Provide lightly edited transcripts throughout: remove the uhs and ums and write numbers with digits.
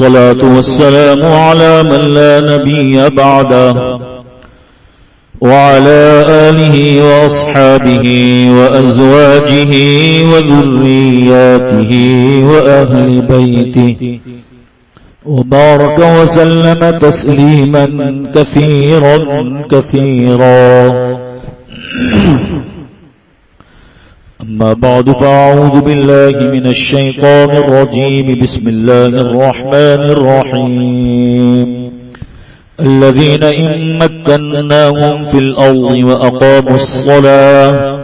والصلاة والسلام على من لا نبي بعده وعلى آله وأصحابه وأزواجه وذرياته وأهل بيته وبارك وسلم تسليما كثيرا كثيرا. أما بعد فأعوذ بالله من الشيطان الرجيم. بسم الله الرحمن الرحيم. الذين إن مكناهم في الأرض وأقاموا الصلاة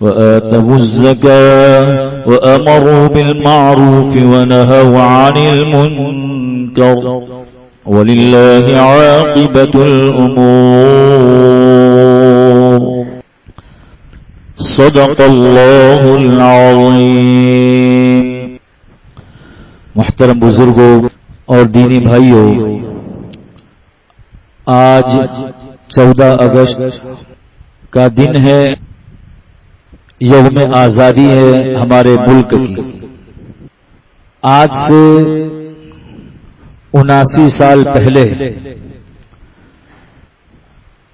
وآتوا الزكاة وأمروا بالمعروف ونهوا عن المنكر ولله عاقبة الأمور. صدق اللہ العظیم. محترم بزرگوں اور دینی بھائیوں، آج 14 اگست کا دن ہے، یوم آزادی ہے ہمارے ملک کی. آج سے 79 سال پہلے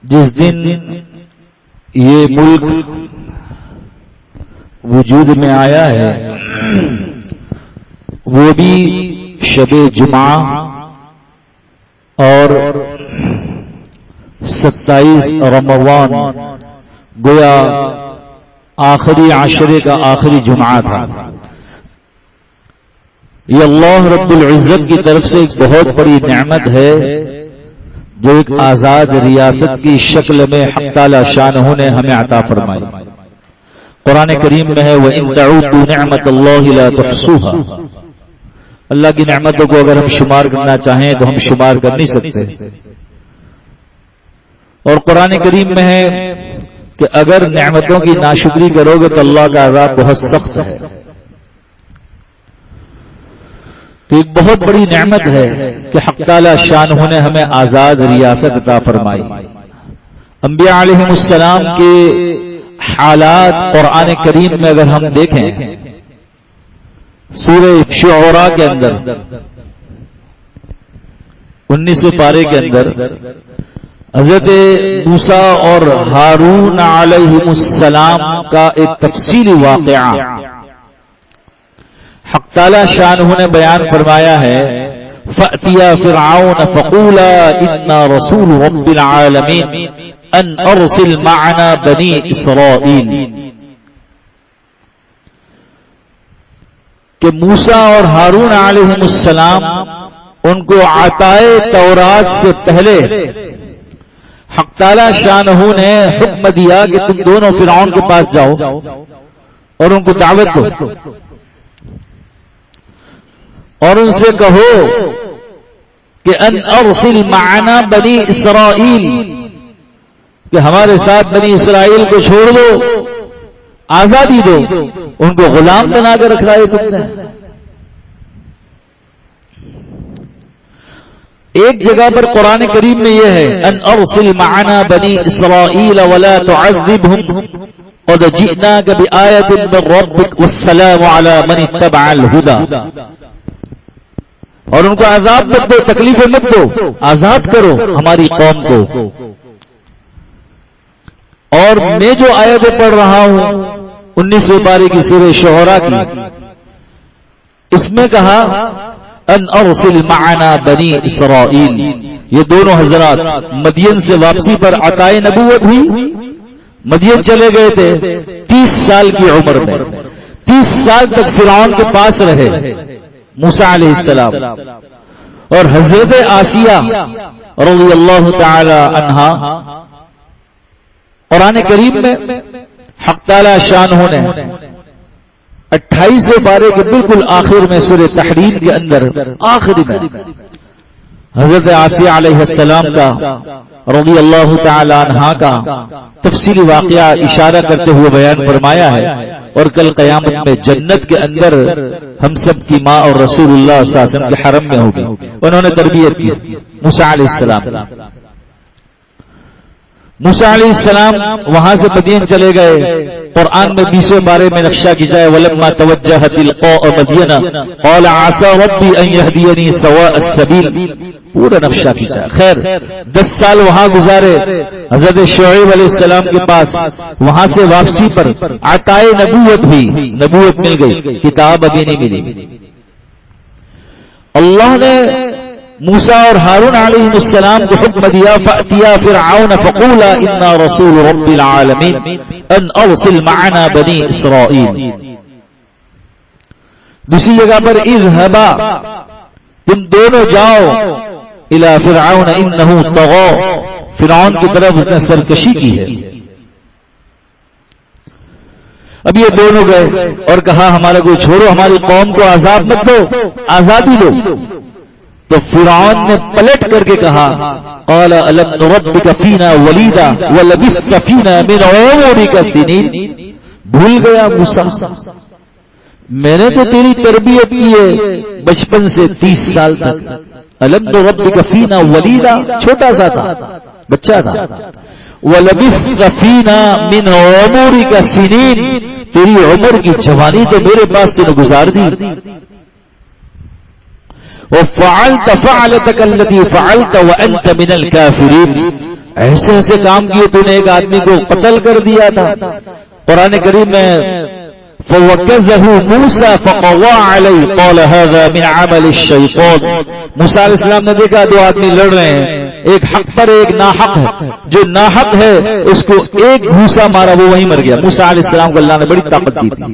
جس دن یہ ملک وجود میں آیا ہے وہ بھی شب جمعہ اور 27 رمضان گویا آخری عشرے کا آخری جمعہ تھا. یہ اللہ رب العزت کی طرف سے ایک بہت بڑی نعمت ہے جو ایک آزاد ریاست کی شکل میں حق تعالی شانہ نے ہمیں عطا فرمائی. قرآن کریم میں ہے وَإِن تَعُدُّوا نِعْمَةَ اللَّهِ لَا تُحْصُوهَا. اللہ کی نعمتوں کو اگر ہم شمار کرنا چاہیں تو ہم شمار کر نہیں سکتے. اور قرآن کریم میں ہے کہ اگر نعمتوں کی ناشکری کرو گے تو اللہ کا عذاب بہت سخت ہے. تو ایک بہت بڑی نعمت ہے کہ حق تعالی شانہ نے ہمیں آزاد ریاست عطا فرمائی. انبیاء علیہم السلام کے حالات قرآن کریم میں اگر ہم دیکھیں، سورہ شعراء کے اندر 19 پارے کے اندر حضرت موسیٰ اور ہارون علیہم السلام کا ایک تفصیلی واقعہ حق تعالی شانہ نے بیان فرمایا ہے. فَأْتِيَا فِرْعَوْنَ فَقُولَا إِنَّا رَسُولُ رَبِّ الْعَالَمِينَ ان ارسل معنا بنی اسرائیل. کہ موسیٰ اور ہارون علیہم السلام ان کو عطائے تورات سے پہلے حق تعالی شانہ نے حکم دیا کہ تم دونوں فرعون کے پاس جاؤ اور ان کو دعوت دو اور ان سے کہو کہ ان ارسل معنا بنی اسرائیل، کہ ہمارے ساتھ بنی اسرائیل کو چھوڑ دو، آزادی دو، ان کو غلام بنا کر رکھ رہا ہے تم نے. ایک جگہ پر قرآن کریم میں یہ ہے ان ارسل معنا بنی اسرائیل ولا تعذبهم قد جئناک بآیۃ من ربک والسلام علی من اتبع الہدی. اور ان کو عذاب مت دو، تکلیفیں مت دو، آزاد کرو ہماری قوم کو. اور میں جو آیتیں پڑھ رہا ہوں 19 پارے کی سورہ شعراء کی، اس میں کہا ان ارسل معنا بنی اسرائیل. یہ دونوں حضرات مدین سے واپسی پر عطائے نبوت ہوئی، مدین چلے گئے تھے 30 سال کی عمر میں. 30 سال تک فرعون کے پاس رہے موسیٰ علیہ السلام. اور حضرت آسیہ رضی اللہ تعالی عنہا قرآن کریم میں حق تعالی شانہ نے 28 پارے کے بالکل آخر میں سورہ تحریم کے اندر آخری میں حضرت آسیہ علیہ السلام کا رضی اللہ تعالی عنہا کا تفصیلی واقعہ اشارہ کرتے ہوئے بیان فرمایا ہے. اور کل قیامت میں جنت کے اندر ہم سب کی ماں اور رسول اللہ صلی اللہ علیہ وسلم کے حرم میں ہوگی. انہوں نے تربیت کی موسیٰ علیہ السلام. موسیٰ علیہ السلام وہاں سے مدین چلے گئے. قرآن میں 20 بارے میں نقشہ کھینچا ہے. وَلَمَّا تَوَجَّهَ تِلْقَاءَ مَدْيَنَ قَالَ عَسَىٰ رَبِّي أَن يَهْدِيَنِي سَوَاءَ السَّبِيلِ. پورا نقشہ کھینچا. خیر 10 سال وہاں گزارے حضرت شعیب علیہ السلام کے پاس. وہاں سے واپسی پر عطائے نبوت ہوئی, نبوت مل گئی, کتاب ابھی نہیں ملی. اللہ نے موسیٰ اور ہارون علیہ السلام کو حکم دیا فَأْتِيَا فِرْعَوْنَ فَقُولَا إِنَّا رَسُولُ رَبِّ الْعَالَمِينَ أَنْ أَرْسِلْ مَعَنَا بَنِي إِسْرَائِيل. دوسری جگہ پر اذهبا, تم دونوں جاؤ إِلَى فِرْعَوْنَ إِنَّهُ طَغَىٰ, فرعون کی طرف اس نے سرکشی کی ہے. اب یہ دونوں گئے اور کہا ہمارا کوئی چھوڑو, ہماری قوم کو عذاب مت دو, آزادی دو. تو فرعون نے پلٹ کر کے کہا قال الم نربک فینا ولیدا ولبثت فینا من عمرک سنین. بھول گیا موسیٰ, میں نے تو تیری تربیت کی ہے بچپن سے 30 سال تک. الم نربک فینا ولیدا, چھوٹا سا تھا, بچہ تھا. ولبثت فینا من عمرک سنین, تیری عمر کی جوانی تو میرے پاس تو نے گزار دی. وَفَعَلْتَ فَعَلَتَكَ الَّتِي فَعَلْتَ وَأَنْتَ مِنَ الْكَافِرِينَ. ایسے ایسے کام کیے تو نے ایک آدمی کو قتل کر دیا تھا. قرآن کریم میں فَوَكَّزَهُ مُوسَى فَقَوَّى عَلَيْهِ قَالَ هَذَا مِنْ عَمَلِ الشَّيْطَانِ. موسیٰ علیہ السلام نے دیکھا دو آدمی لڑ رہے ہیں, ایک حق پر ایک ناحق ہے. جو ناحق ہے اس کو ایک گھوسا مارا, وہ وہیں مر گیا. موسیٰ علیہ السلام کو اللہ نے بڑی طاقت دی تھی.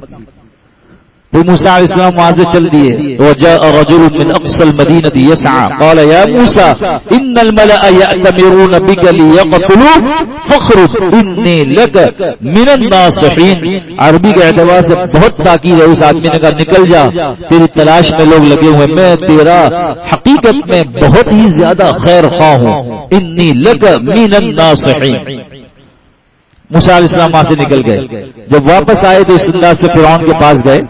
پھر موسیٰ علیہ السلام وہاں سے چل دیے. وَجَاءَ رَجُلٌ مِّنْ أَقْصَى الْمَدِينَةِ يَسْعَىٰ قَالَ يَا مُوسَىٰ إِنَّ الْمَلَأَ يَأْتَمِرُونَ بِكَ لِيَقْتُلُوكَ فَاخْرُجْ إِنِّي لَكَ مِنَ النَّاصِحِينَ. عربی کے اعتبار سے بہت تاکید ہے. اس آدمی نے کہا نکل جا, تیری تلاش میں لوگ لگے ہوئے, میں تیرا حقیقت میں بہت ہی زیادہ خیر خواہ ہوں. إِنِّي لَكَ مِنَ النَّاصِحِينَ. موسیٰ علیہ السلام وہاں سے نکل گئے. جب واپس آئے تو اس انداز سے فرعون کے پاس گئے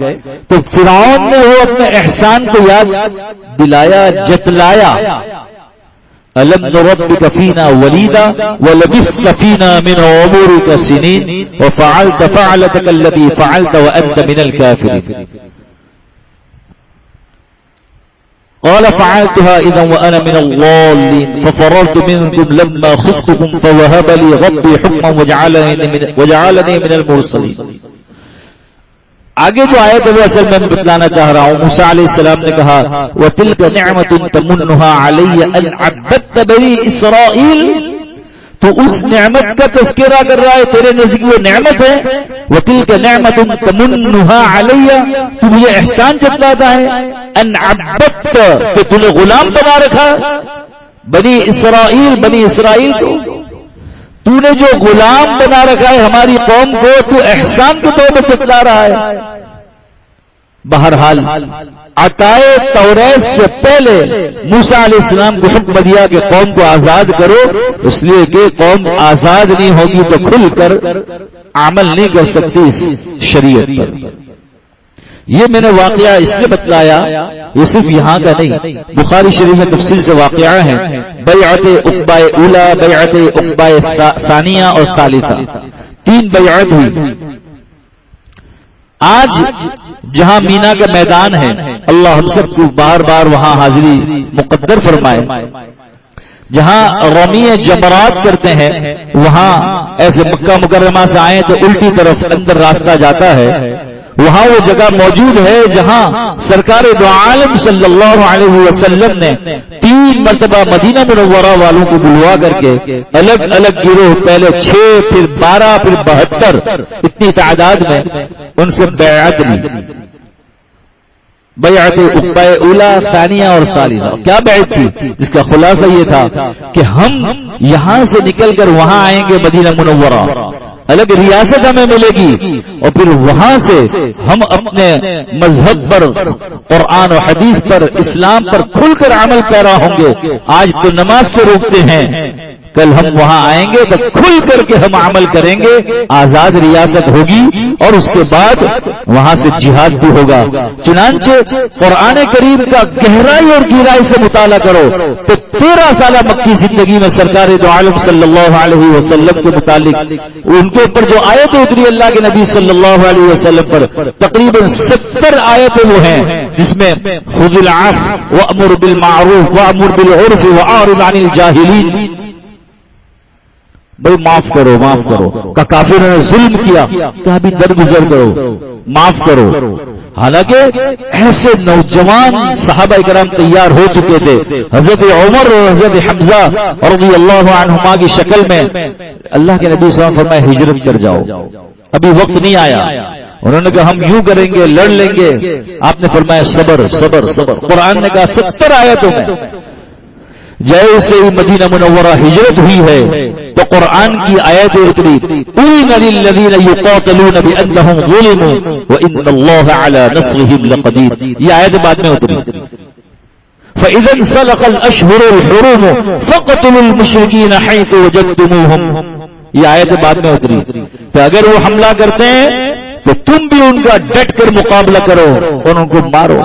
تو فرعون نے وہ اپنے احسان کو یاد دلایا, جتلایا. أَلَمْ نُرَبِّكَ فِينَا وَلِيدًا وَلَبِثْتَ فِينَا مِنْ عُمُرِكَ سِنِينَ وَفَعَلْتَ فَعَلَتَكَ الَّتِي فَعَلْتَ وَأَنْتَ مِنَ الْكَافِرِينَ. قال فعلتها إذا وأنا من الضالين ففررت منكم لما خفتكم فوهب لي ربي حكما وجعلني من المرسلين. آگے جو آیت ہے وہ اصل میں بتلانا چاہ رہا ہوں. موسیٰ علیہ السلام نے کہا وَتِلْكَ نِعْمَةٌ تَمُنُّهَا عَلَيَّ أَنْ عَبَّدْتَ بَنِي إِسْرَائِيلَ. تو اس نعمت کا تذکرہ کر رہا ہے, تیرے نزدیک وہ نعمت ہے. وَتِلْكَ نِعْمَةٌ تَمُنُّهَا عَلَيَّ, تو مجھے احسان جتلاتا ہے. ان عبدت, کہ تو نے غلام بنا رکھا بنی اسرائیل, بنی اسرائیل کو تو نے جو غلام بنا رکھا ہے ہماری قوم کو, تو احسان کے طور پر جتلا رہا ہے. بہرحال عطائے توریت سے پہلے موسیٰ علیہ السلام کو حکم دیا کہ قوم کو آزاد کرو, اس لیے کہ قوم آزاد نہیں ہوگی تو کھل کر عمل نہیں کر سکتی اس شریعت پر. یہ میں نے واقعہ اس لیے بتلایا, یہ صرف یہاں کا نہیں, بخاری شریف میں تفصیل سے واقعہ ہیں. بیعت عقبہ اولا, بیعت عقبہ ثانیہ اور ثالثہ, 3 بیعت ہوئی. آج جہاں مینا کا میدان ہے, اللہ ہم سب کو بار بار وہاں حاضری مقدر فرمائے. جہاں رمی جمرات کرتے ہیں وہاں ایسے مکہ مکرمہ سے آئیں تو الٹی طرف اندر راستہ جاتا ہے, وہاں وہ جگہ موجود ہے جہاں سرکار دو عالم صلی اللہ علیہ وسلم نے 3 مرتبہ مدینہ منورہ والوں کو بلوا کر کے الگ الگ گروہ, پہلے 6 پھر 12 پھر 72 اتنی تعداد میں ان سے بیعت لی. بیعت عقبہ اولا, ثانیہ اور ثالثہ. کیا بیعت تھی جس کا خلاصہ یہ تھا کہ ہم یہاں سے نکل کر وہاں آئیں گے مدینہ منورہ, الگ ریاست ہمیں ملے گی, اور پھر وہاں سے ہم اپنے مذہب پر, قرآن و حدیث پر, اسلام پر کھل کر عمل پیرا ہوں گے. آج تو نماز سے روکتے ہیں, کل ہم وہاں آئیں گے تو کھل کر کے ہم عمل کریں گے، آزاد ریاست ہوگی اور اس کے بعد وہاں سے جہاد بھی ہوگا۔ چنانچہ قرآن کریم کا گہرائی اور گہرائی سے مطالعہ کرو تو 13 سالہ مکی زندگی میں سرکار دو عالم صلی اللہ علیہ وسلم کے متعلق ان کے اوپر جو آیتیں اتری اللہ کے نبی صلی اللہ علیہ وسلم پر، تقریباً 70 آیتیں وہ ہیں جس میں خذ العفو وامر بالمعروف وامر بالعرف واعرض عن الجاہلین، بھائی معاف کرو معاف کرو، کہ کافروں نے ظلم کیا کہ ابھی درگزر کرو، معاف کرو۔ حالانکہ ایسے نوجوان صحابہ کرام تیار ہو چکے تھے، حضرت عمر اور حضرت حمزہ رضی اللہ عنہما کی شکل میں اللہ کے نبی صلی اللہ علیہ وسلم فرمایا ہجرت کر جاؤ، ابھی وقت نہیں آیا۔ انہوں نے کہا ہم یوں کریں گے، لڑ لیں گے، آپ نے فرمایا صبر صبر صبر۔ قرآن نے کہا 70 آیتوں میں جیسے ہی مدینہ منورہ ہجرت ہوئی ہے تو قرآن کی آیت اتری اذن للذین یقاتلون بانہم ظلموا وان اللہ علی نصرہم لقدیر، یہ آیت بعد میں اتری۔ فاذا انسلخ الاشہر الحرم فاقتلوا المشرکین حیث وجدتموہم، یہ آیت بعد میں اتری کہ اگر وہ حملہ کرتے ہیں تو تم بھی ان کا ڈٹ کر مقابلہ کرو اور ان کو مارو۔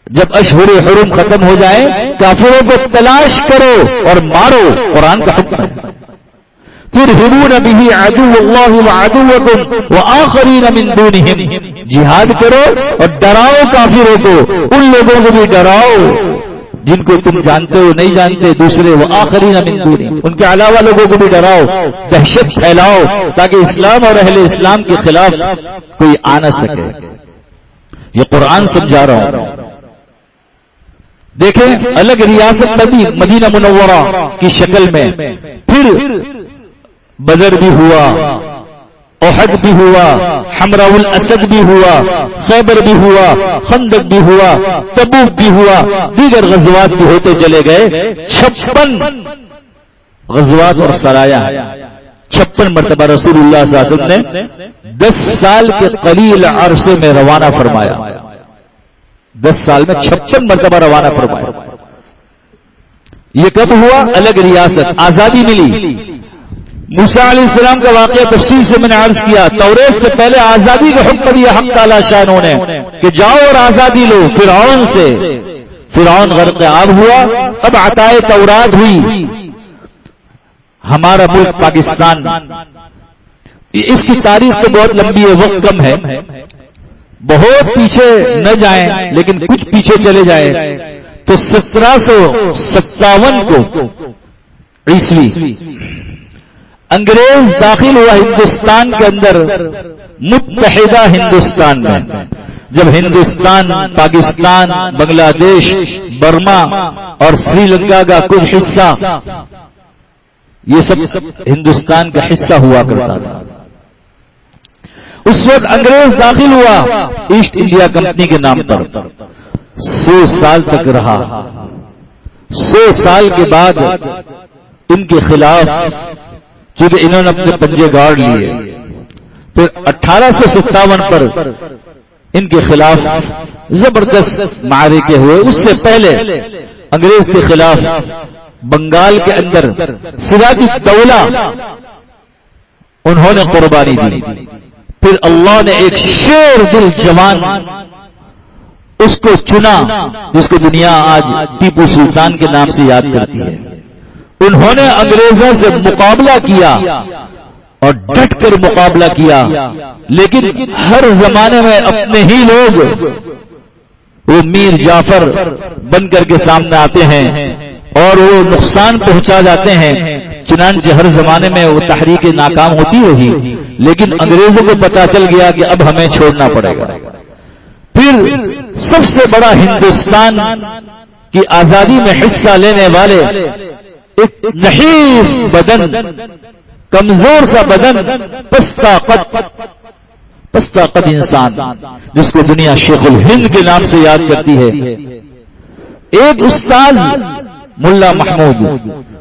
جب اشہر حرم ختم ہو جائے کافروں کو تلاش کرو اور مارو، قرآن کا حکم ہے۔ ترہبون بہ عدو اللہ وعدوکم وآخرین من دونہم، جہاد کرو اور ڈراؤ کافروں کو، ان لوگوں کو بھی ڈراؤ جن کو تم جانتے ہو نہیں جانتے، دوسرے وآخرین من دونہم، ان کے علاوہ لوگوں کو بھی ڈراؤ، دہشت پھیلاؤ تاکہ اسلام اور اہل اسلام کے خلاف کوئی آ نہ سکے۔ یہ قرآن سمجھا رہا ہوں۔ دیکھیں الگ ریاست مدینہ منورہ کی شکل میں، پھر بدر بھی ہوا، احد بھی ہوا، حمراء الاسد بھی ہوا، خیبر بھی ہوا، خندق بھی ہوا، تبوک بھی ہوا، دیگر غزوات بھی ہوتے چلے گئے۔ 56 غزوات اور سرایا، 56 مرتبہ رسول اللہ صلی اللہ علیہ وسلم نے 10 سال کے قلیل عرصے میں روانہ فرمایا، 10 سال میں 56 مرتبہ روانہ فرمایا۔ یہ کب ہوا؟ الگ ریاست، آزادی ملی۔ موسیٰ علیہ السلام کا واقعہ تفصیل سے میں نے عرض کیا، توریت سے پہلے آزادی کا حکم دیا حق تعالی شان نے کہ جاؤ اور آزادی لو فرعون سے۔ فرعون غرق آب ہوا، اب عطائے تورات ہوئی۔ ہمارا ملک پاکستان، اس کی تاریخ تو بہت لمبی ہے، وقت کم ہے، بہت پیچھے نہ جائیں لیکن کچھ پیچھے چلے جائیں تو 1757 کو عیسوی انگریز داخل ہوا ہندوستان کے اندر، متحدہ ہندوستان میں۔ جب ہندوستان، پاکستان، بنگلہ دیش، برما اور سری لنکا کا کچھ حصہ، یہ سب ہندوستان کا حصہ ہوا کرتا تھا۔ اس وقت انگریز داخل ہوا ایسٹ انڈیا کمپنی کے نام پر، 100 سال تک رہا۔ 100 سال کے بعد ان کے خلاف چونکہ انہوں نے اپنے پنجے گاڑ لیے، پھر 1857 پر ان کے خلاف زبردست معرکے ہوئے۔ اس سے پہلے انگریز کے خلاف بنگال کے اندر سراج الدولہ انہوں نے قربانی دی۔ پھر اللہ نے ایک شیر دل جوان اس کو چنا جس کو دنیا آج ٹیپو سلطان کے نام سے یاد کرتی ہے۔ انہوں نے انگریزوں سے مقابلہ کیا اور ڈٹ کر مقابلہ کیا، لیکن ہر زمانے میں اپنے ہی لوگ وہ میر جعفر بن کر کے سامنے آتے ہیں اور وہ نقصان پہنچا جاتے ہیں۔ چنانچہ ہر زمانے میں وہ تحریکیں ناکام ہوتی رہی، لیکن انگریزوں کو پتا چل گیا کہ اب ہمیں چھوڑنا پڑے گا۔ پھر سب سے بڑا ہندوستان کی آزادی میں حصہ لینے والے ایک نحیف بدن، کمزور سا بدن، پستہ قد انسان جس کو دنیا شیخ الہند کے نام سے یاد کرتی ہے، ایک استاد ملا محمود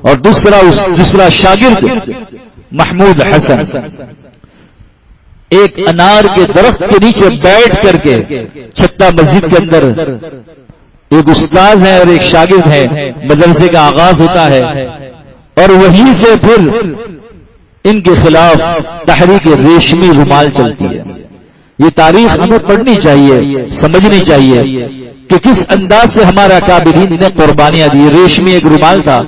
اور دوسرا شاگرد محمود حسن، ایک انار کے درخت کے نیچے بیٹھ کر کے چھتا مسجد کے اندر ایک استاد ہے اور ایک شاگرد ہے، مدرسے کا آغاز ہوتا ہے اور وہیں سے پھر ان کے خلاف تحریک ریشمی رومال چلتی ہے. یہ تاریخ ہمیں پڑھنی چاہیے، سمجھنی چاہیے کہ کس انداز سے ہمارے اکابرین نے قربانیاں دی. ریشمی ایک رومال تھا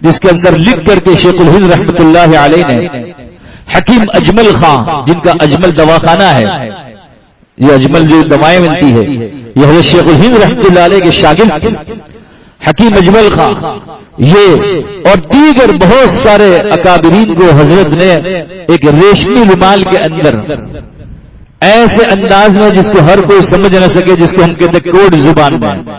جس کے اندر لکھ کر کے شیخ الہند رحمۃ اللہ علیہ نے حکیم اجمل خان، جن کا اجمل دواخانہ ہے، یہ اجمل جو دوائیں ملتی ہے، یہ حضرت شیخ الہند رحمۃ اللہ علیہ کے شاگرد تھے حکیم اجمل خان. یہ اور دیگر بہت سارے اکابرین کو حضرت نے ایک ریشمی رومال کے اندر ایسے انداز میں جس کو ہر کوئی سمجھ نہ سکے، جس کو ہم کہتے ہیں کوڈ زبان میں،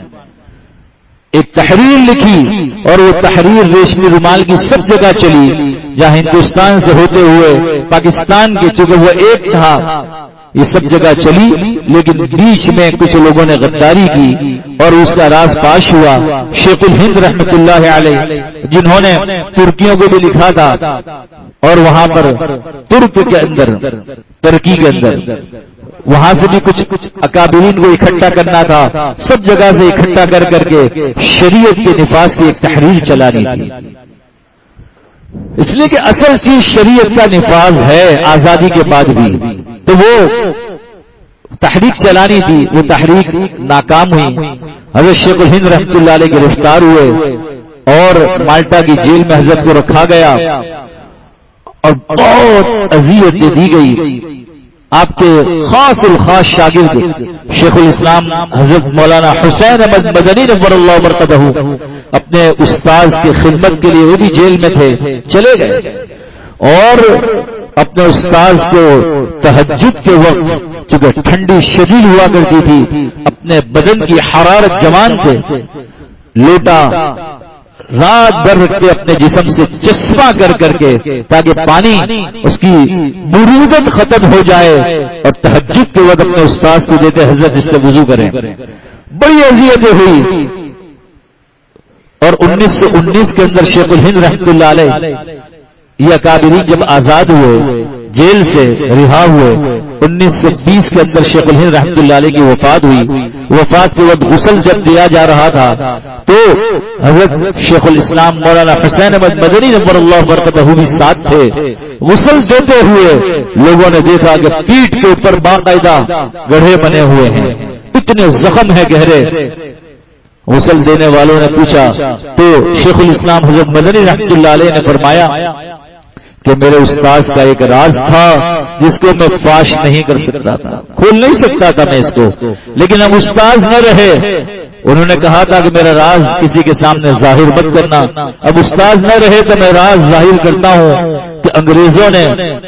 ایک تحریر لکھی، اور وہ تحریر ریشمی رومال کی سب جگہ چلی. جہاں ہندوستان سے ہوتے ہوئے پاکستان کے، چونکہ وہ ایک تھا، یہ سب جگہ چلی، لیکن بیچ میں کچھ لوگوں نے غداری کی اور اس کا راز پاش ہوا. شیخ الہند رحمۃ اللہ علیہ، جنہوں نے ترکیوں کو بھی لکھا تھا، اور وہاں پر ترک کے اندر، ترکی کے اندر، وہاں سے بھی کچھ اکابرین کو اکٹھا کرنا تھا، سب جگہ سے اکٹھا کر کر کے شریعت کے نفاذ کی ایک تحریر چلانی تھی. اس لیے کہ اصل چیز شریعت کا نفاذ ہے آزادی کے بعد بھی، تو وہ تحریک چلانی تھی، وہ تحریک ناکام ہوئی. حضرت شیخ الہند رحمۃ اللہ علیہ گرفتار ہوئے اور مالٹا کی جیل میں حضرت کو رکھا گیا اور بہت اذیتیں دی گئی. آپ کے خاص الخاص شاگرد شیخ الاسلام حضرت مولانا حسین احمد مدنی نور اللہ مرقدہ اپنے استاذ کی خدمت کے لیے وہ بھی جیل میں تھے، چلے گئے اور اپنے استاذ کو تہجد کے وقت، چونکہ ٹھنڈی شدید ہوا کرتی تھی، اپنے بدن کی حرارت جوان تھے، لوٹا رات بھر رکھ کے اپنے جسم سے چشمہ کر کر کے تاکہ پانی اس کی برودت ختم ہو جائے، اور تہجد کے وقت اپنے استاذ کو دیتے حضرت اس سے وضو کریں. بڑی اذیتیں ہوئی. اور 1919 کے اندر شیخ الہند رحمۃ اللہ علیہ یہ اکابرین جب آزاد ہوئے، جیل سے رہا ہوئے، 1920 کے اندر شیخ الہند رحمۃ اللہ علیہ کی وفات ہوئی. وفات کے وقت غسل جب دیا جا رہا تھا تو حضرت شیخ الاسلام مولانا حسین احمد مدنی نور اللہ برکتہ بھی ساتھ تھے. غسل دیتے ہوئے لوگوں نے دیکھا کہ پیٹھ کے اوپر باقاعدہ گڑھے بنے ہوئے ہیں، اتنے زخم ہیں گہرے. غسل دینے والوں نے پوچھا تو شیخ الاسلام حضرت مدنی رحمۃ اللہ علیہ نے فرمایا کہ میرے استاذ کا ایک راز تھا جس کو میں فاش نہیں کر سکتا تھا، کھول نہیں سکتا تھا میں اس کو، لیکن اب استاذ نہ رہے. انہوں نے کہا تھا کہ میرا راز کسی کے سامنے ظاہر مت کرنا. اب استاذ نہ رہے تو میں راز ظاہر کرتا ہوں کہ انگریزوں نے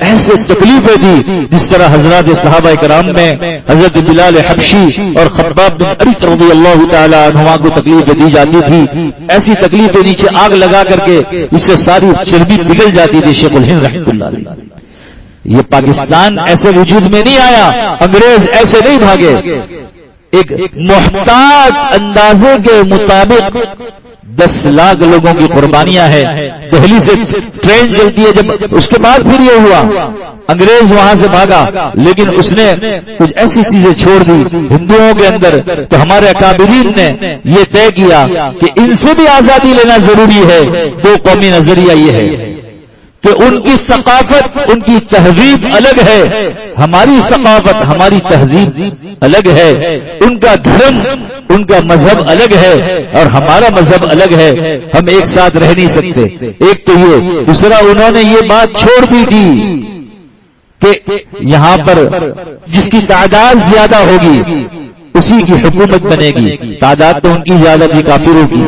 ایسے تکلیفیں دی جس طرح حضرات صحابہ کرام میں حضرت بلال حبشی اور خباب بن ارت رضی اللہ تعالی عنہما کو تکلیفیں دی جاتی تھی. ایسی تکلیفیں نیچے آگ لگا کر کے اس سے ساری چربی پگھل جاتی تھی. شیخ الہند رحمۃ اللہ علیہ، یہ پاکستان ایسے وجود میں نہیں آیا، انگریز ایسے نہیں بھاگے. ایک محتاط اندازے کے مطابق 10 لاکھ لوگوں کی قربانیاں ہیں. دہلی سے ٹرین چلتی ہے، جب اس کے بعد پھر یہ ہوا انگریز وہاں سے بھاگا، لیکن اس نے کچھ ایسی چیزیں چھوڑ دی ہندوؤں کے اندر. تو ہمارے اکابرین نے یہ طے کیا کہ ان سے بھی آزادی لینا ضروری ہے. دو قومی نظریہ یہ ہے کہ ان کی ثقافت، ان کی تہذیب الگ ہے، ہماری ثقافت، ہماری تہذیب الگ ہے. ان کا دھرم، ان کا مذہب الگ ہے اور ہمارا مذہب الگ ہے. ہم ایک ساتھ رہ نہیں سکتے. ایک تو یہ، دوسرا انہوں نے یہ بات چھوڑ دی تھی کہ یہاں پر جس کی تعداد زیادہ ہوگی اسی کی حکومت بنے گی. تعداد تو ان کی زیادہ تھی کافروں کی،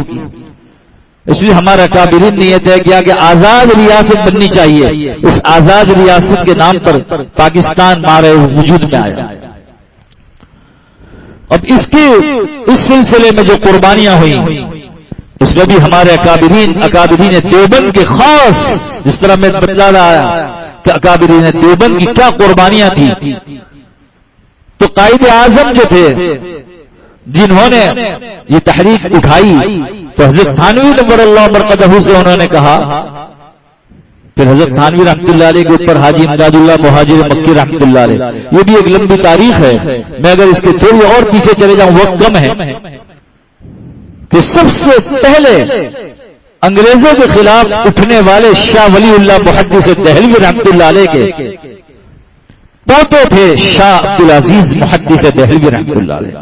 اس لیے ہمارا اکابرین نے یہ طے کیا کہ آزاد ریاست بننی چاہیے. اس آزاد ریاست کے نام پر پاکستان ہمارے وجود میں آیا. اب اس سلسلے میں جو قربانیاں ہوئی اس میں بھی ہمارے اکابرین دیوبند کے خاص، جس طرح میں بتلا رہا کہ اکابرین دیوبند کی کیا قربانیاں تھیں. تو قائد اعظم جو تھے جنہوں نے یہ تحریک اٹھائی، تو حضرت تھانوی نور اللہ مرقدہ سے انہوں نے کہا. پھر حضرت تھانوی رحمۃ اللہ علیہ کے اوپر حاجی امداد اللہ مہاجر مکی رحمۃ اللہ علیہ، یہ بھی ایک لمبی تاریخ ہے. میں اگر اس کے تھوڑی اور پیچھے چلے جاؤں، وقت کم ہے، کہ سب سے پہلے انگریزوں کے خلاف اٹھنے والے شاہ ولی اللہ محدث دہلوی رحمۃ اللہ علیہ کے پوتے تھے شاہ عبدالعزیز محدث دہلوی رحمۃ اللہ علیہ.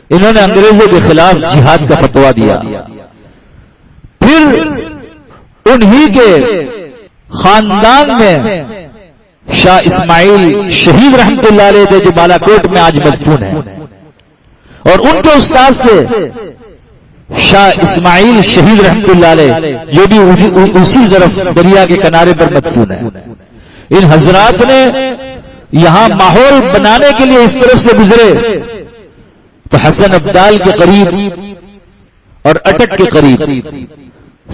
انہوں نے انگریزوں کے خلاف جہاد کا فتویٰ دیا. پھر انہی کے خاندان میں شاہ اسماعیل شہید رحمۃ اللہ علیہ تھے جو بالا کوٹ میں آج مدفون ہیں, اور ان کے استاد تھے شاہ اسماعیل شہید رحمۃ اللہ علیہ جو بھی اسی طرف دریا کے کنارے پر مدفون ہیں. ان حضرات نے یہاں ماحول بنانے کے لیے اس طرف سے گزرے تو حسن ابدال کے قریب اور اٹک کے قریب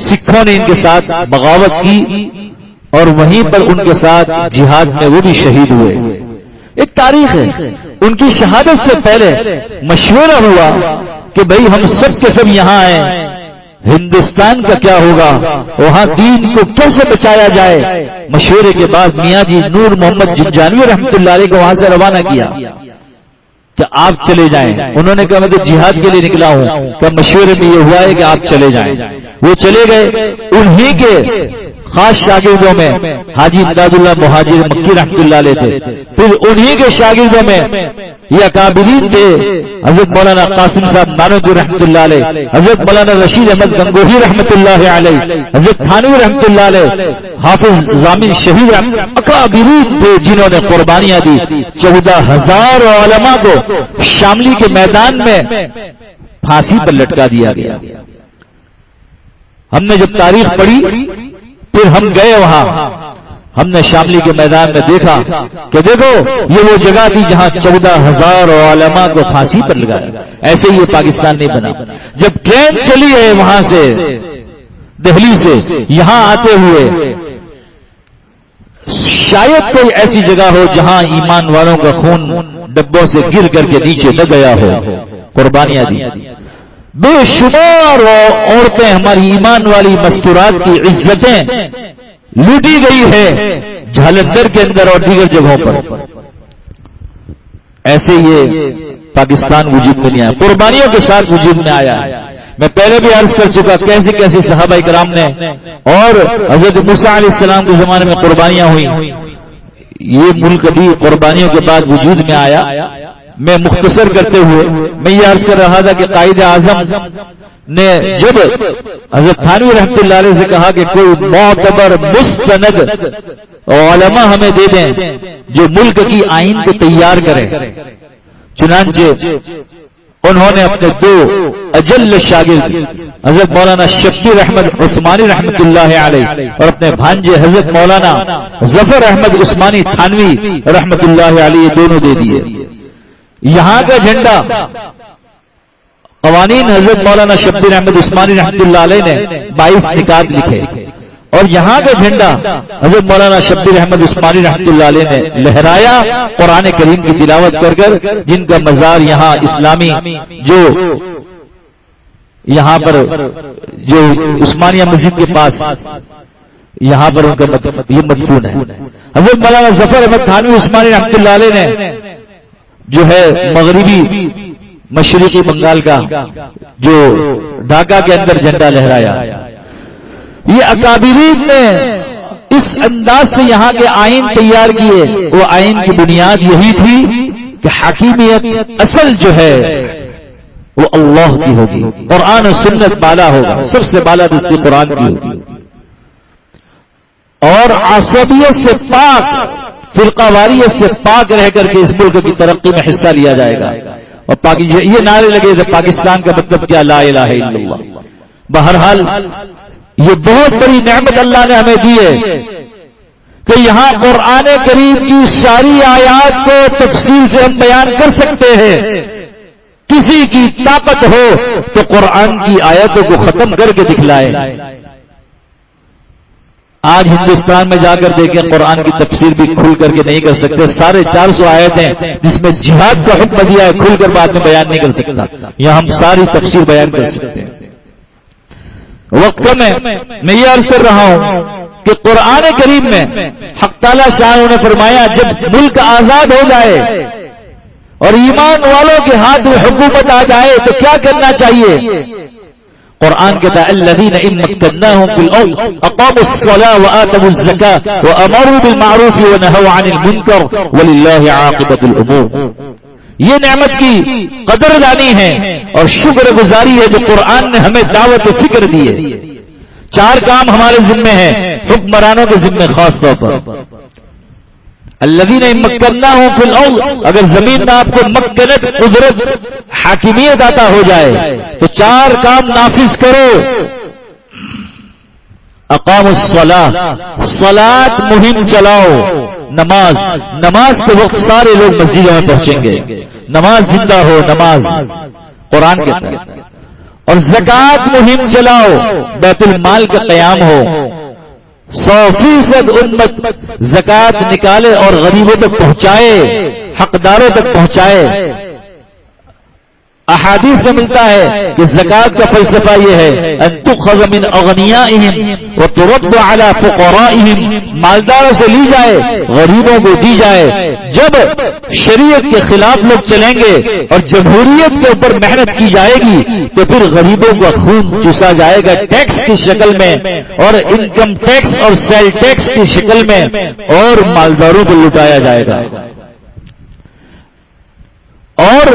سکھوں نے ان کے ساتھ بغاوت کی اور وہیں پر ان کے ساتھ جہاد میں وہ بھی شہید ہوئے. ایک تاریخ ہے. ان کی شہادت سے پہلے مشورہ ہوا کہ بھئی ہم سب کے سب یہاں آئے, ہندوستان کا کیا ہوگا, وہاں دین کو کیسے بچایا جائے. مشورے کے بعد میاں جی نور محمد جنجانوی رحمۃ اللہ علیہ کو وہاں سے روانہ کیا کہ آپ چلے جائیں. انہوں نے کہا میں تو جہاد کے لیے نکلا ہوں. کہ مشورے میں یہ ہوا ہے کہ آپ چلے جائیں. وہ چلے گئے. انہی کے خاص شاگردوں میں حاجی امداد اللہ مہاجر مکی رحمۃ اللہ علیہ تھے. پھر انہی کے شاگردوں میں یہ اکابرین تھے حضرت مولانا قاسم صاحب نانوتوی رحمۃ اللہ علیہ, حضرت مولانا رشید احمد گنگوہی رحمۃ اللہ علیہ, حضرت تھانوی رحمۃ اللہ علیہ, حافظ ضامن شہید اکابرین تھے جنہوں نے قربانیاں دی. 14,000 علماء کو شاملی کے میدان میں پھانسی پر لٹکا دیا گیا. ہم نے جب تاریخ پڑھی پھر ہم گئے وہاں, ہم نے شاملی کے میدان میں دیکھا کہ دیکھو یہ وہ جگہ تھی جہاں 14,000 علماء کو پھانسی پر لگایا. ایسے ہی یہ پاکستان نہیں بنا. جب ٹرین چلی ہے وہاں سے دہلی سے یہاں آتے ہوئے, شاید کوئی ایسی جگہ ہو جہاں ایمان والوں کا خون ڈبوں سے گر کر کے نیچے نہ گیا ہو. قربانیاں دی. بے شمار عورتیں ہماری ایمان والی مستورات کی عزتیں لوٹی گئی ہے جھالندر کے اندر اور دیگر جگہوں پر. ایسے یہ پاکستان وجود میں نہیں آیا, قربانیوں کے ساتھ وجود میں آیا ہے. میں پہلے بھی عرض کر چکا کیسے کیسے صحابہ کرام نے اور حضرت موسیٰ علیہ السلام کے زمانے میں قربانیاں ہوئی. یہ ملک بھی قربانیوں کے بعد وجود میں آیا. میں مختصر کرتے ہوئے میں یہ عرض کر رہا تھا کہ قائد اعظم نے جب حضرت تھانوی رحمۃ اللہ علیہ سے کہا کہ کوئی معتبر مستند علماء ہمیں دے دیں جو ملک کی آئین کو تیار کرے, چنانچہ انہوں نے اپنے 2 اجل شاگرد حضرت مولانا شبیر احمد عثمانی رحمۃ اللہ علیہ اور اپنے بھانجے حضرت مولانا ظفر احمد عثمانی تھانوی رحمۃ اللہ علیہ دونوں دے دیے. یہاں کا جھنڈا قوانین حضرت مولانا شبیر احمد عثمانی رحمۃ اللہ علیہ نے 22 نکات لکھے, اور یہاں کا جھنڈا حضرت مولانا شبیر احمد عثمانی رحمۃ اللہ علیہ نے لہرایا قرآن کریم کی تلاوت کر کر, جن کا مزار یہاں اسلامی جو یہاں پر جو عثمانیہ مسجد کے پاس یہاں پر ان کا یہ مدفون ہے. حضرت مولانا ظفر احمد تھانوی عثمانی رحمۃ اللہ علیہ نے جو ہے مغربی مشرقی بنگال کا جو ڈھاکہ کے اندر جھنڈا لہرایا. یہ اکابرین نے اس انداز سے یہاں کے آئین تیار کیے. وہ آئین کی بنیاد یہی تھی کہ حاکمیت اصل جو ہے وہ اللہ کی ہوگی, قرآن و سنت بالا ہوگا, سب سے بالا دستی قرآن کی ہوگی, اور عصبیت سے پاک, فرقہ واریت سے پاک رہ کر کے اس ملک کی ترقی میں حصہ لیا جائے گا. اور یہ نعرے لگے تھے پاکستان کا مطلب کیا, لا الہ الا اللہ. بہرحال یہ بہت بڑی نعمت اللہ نے ہمیں دی ہے کہ یہاں قرآن کریم کی ساری آیات کو تفصیل سے ہم بیان کر سکتے ہیں. کسی کی طاقت ہو تو قرآن کی آیتوں کو ختم کر کے دکھلائے. آج ہندوستان میں جا کر دیکھیں قرآن کی تفسیر بھی کھل کر کے نہیں کر سکتے. 450 آیتیں جس میں جہاد کا حکم دیا ہے کھل کر بعد میں بیان نہیں کر سکتا. یہاں ہم ساری تفسیر بیان کر سکتے ہیں. وقت کم ہے, میں یہ عرض کر رہا ہوں کہ قرآن کریم میں حق تعالی شاہ نے فرمایا جب ملک آزاد ہو جائے اور ایمان والوں کے ہاتھ میں حکومت آ جائے تو کیا کرنا چاہیے. قرآن کہتا ہے الذین ان مکناہم فی الارض اقاموا الصلاة وآتوا الزکاة وامروا بالمعروف ونہوا عن المنکر وللہ عاقبۃ الامور. یہ نعمت کی قدردانی ہے اور شکر گزاری ہے جو قرآن نے ہمیں دعوت و فکر دی ہے. 4 کام ہمارے ذمے ہیں, حکمرانوں کے ذمے خاص طور پر. الذین ان مکناہم فی الارض, اگر زمین میں آپ کو مکنت, قدرت, حاکمیت عطا ہو جائے تو 4 کام نافذ کرو. اقاموا الصلاۃ, صلاۃ مہم چلاؤ. نماز کے وقت سارے لوگ مسجدوں میں پہنچیں گے. نماز زندہ ہو, نماز قرآن کہتا ہے. اور زکوٰۃ مہم چلاؤ, بیت المال کا قیام ہو. 100% امت زکوٰۃ نکالے اور غریبوں تک پہنچائے, حقداروں تک پہنچائے. احادیث میں ملتا ہے کہ زکوٰۃ کا فلسفہ یہ ہے ان تؤخذ من اغنیائہم وترد علی فقرائہم, مالداروں سے لی جائے, غریبوں کو دی جائے. جب شریعت کے خلاف لوگ چلیں گے اور جمہوریت کے اوپر محنت کی جائے گی تو پھر غریبوں کا خون چوسا جائے گا ٹیکس کی شکل میں, اور انکم ٹیکس اور سیل ٹیکس کی شکل میں, اور مالداروں کو لٹایا جائے گا. اور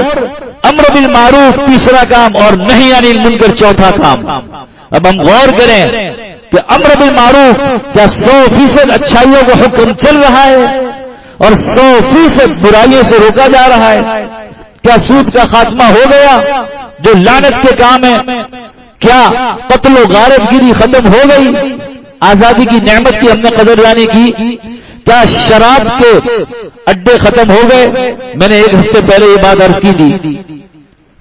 امر بالمعروف 3 کام, اور نہی عن المنکر 4 کام. اب ہم غور کریں کہ امر بالمعروف کیا 100% اچھائیوں کا حکم چل رہا ہے اور 100% برائیوں سے روکا جا رہا ہے؟ کیا سود کا خاتمہ ہو گیا جو لعنت کے کام ہے؟ کیا قتل و غارت گیری ختم ہو گئی؟ آزادی کی نعمت کی ہم نے قدردانی کی؟ کیا شراب کے اڈے ختم ہو گئے؟ میں نے 1 ہفتے پہلے یہ بات عرض کی تھی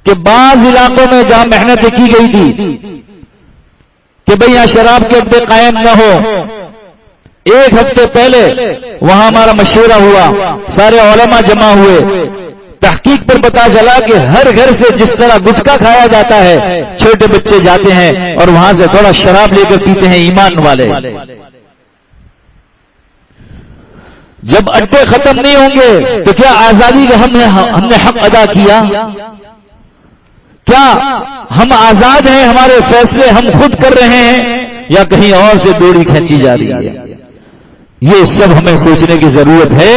کہ بعض علاقوں میں جہاں محنتیں کی گئی تھی کہ بھئی یہاں شراب کے اڈے قائم نہ ہو, 1 ہفتے پہلے وہاں ہمارا مشورہ ہوا, سارے علماء جمع ہوئے, تحقیق پر پتا چلا کہ ہر گھر سے جس طرح گٹکا کھایا جاتا ہے, چھوٹے بچے جاتے ہیں اور وہاں سے تھوڑا شراب لے کر پیتے ہیں ایمان والے. جب اڈے ختم نہیں ہوں گے تو کیا آزادی کا ہم نے حق ادا کیا؟ کیا ہم آزاد ہیں؟ ہمارے فیصلے ہم خود کر رہے ہیں یا کہیں اور سے ڈوری کھینچی جا رہی ہے؟ یہ سب ہمیں سوچنے کی ضرورت ہے.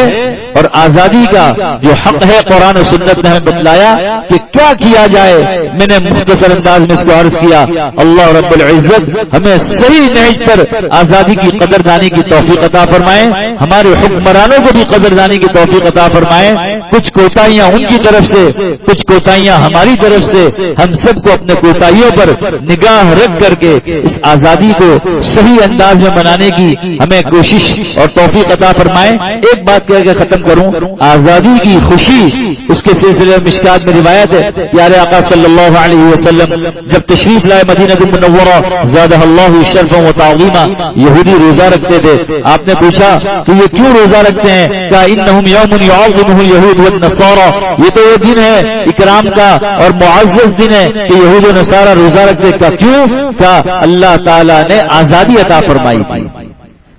اور آزادی کا جو حق ہے قرآن و سنت نے ہمیں بتلایا کہ کیا کیا جائے. میں نے مختصر انداز میں اس کو عرض کیا. اللہ رب العزت ہمیں صحیح نہج پر آزادی کی قدردانی کی توفیق عطا فرمائے, ہمارے حکمرانوں کو بھی قدردانی کی توفیق عطا فرمائے. کچھ کوتاہیاں ان کی طرف سے, کچھ کوتاہیاں ہماری طرف سے, ہم سب کو اپنے کوتاہیوں پر نگاہ رکھ کر کے اس آزادی کو صحیح انداز میں بنانے کی ہمیں کوشش اور توفیق عطا فرمائے. ایک بات کہہ کے ختم کروں, آزادی کی خوشی اس کے سلسلے میں مشکات میں روایت ہے, پیارے آقا صلی اللہ علیہ وسلم جب تشریف لائے مدینہ المنورہ زادہ اللہ شرفا و تعظیما, یہودی روزہ رکھتے تھے. آپ نے پوچھا کہ یہ کیوں روزہ رکھتے ہیں؟ کہا انہم یوم یعظمہ الیہود والنصارى, یہ تو وہ دن ہے اکرام کا اور معزز دن ہے کہ یہود و نصارہ روزہ رکھتے. کہا کیوں؟ کہا اللہ تعالیٰ نے آزادی عطا فرمائی تھی,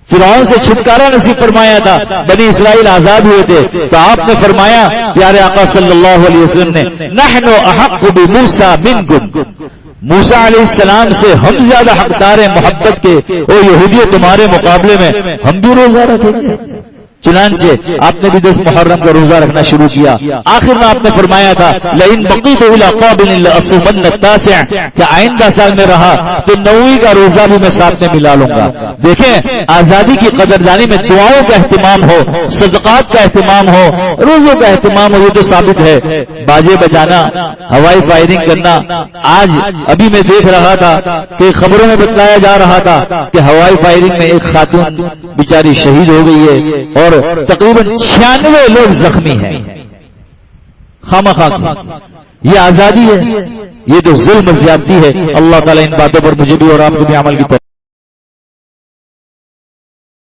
فرعون سے چھٹکارا نصیب فرمایا تھا, بنی اسرائیل آزاد ہوئے تھے. تو آپ نے فرمایا پیارے آقا صلی اللہ علیہ وسلم نے نحن احق بموسیٰ منکم, موسیٰ علیہ السلام سے ہم زیادہ حقدار ہیں محبت کے, او یہودیوں تمہارے مقابلے میں ہم بھی روزہ رکھیں گے. چنانچہ آپ نے بھی 10 محرم کا روزہ رکھنا شروع کیا. آخر میں آپ نے فرمایا تھا لئن بقیت الی قابل لاصومن التاسع, کہ آئندہ سال میں رہا تو 9ویں کا روزہ بھی میں ساتھ میں ملا لوں گا. دیکھیں آزادی کی قدردانی میں دعاؤں کا اہتمام ہو, صدقات کا اہتمام ہو, روزوں کا اہتمام ہو, یہ تو ثابت ہے. باجے بجانا, ہوائی فائرنگ کرنا, آج ابھی میں دیکھ رہا تھا کہ خبروں میں بتلایا جا رہا تھا کہ ہوائی فائرنگ میں ایک خاتون بیچاری شہید ہو گئی ہے اور تقریباً 96 لوگ زخمی ہیں. خامخواہ یہ آزادی ہے؟ یہ تو ظلم زیادتی ہے. اللہ تعالیٰ ان باتوں پر مجھے بھی اور آپ کو بھی عمل کی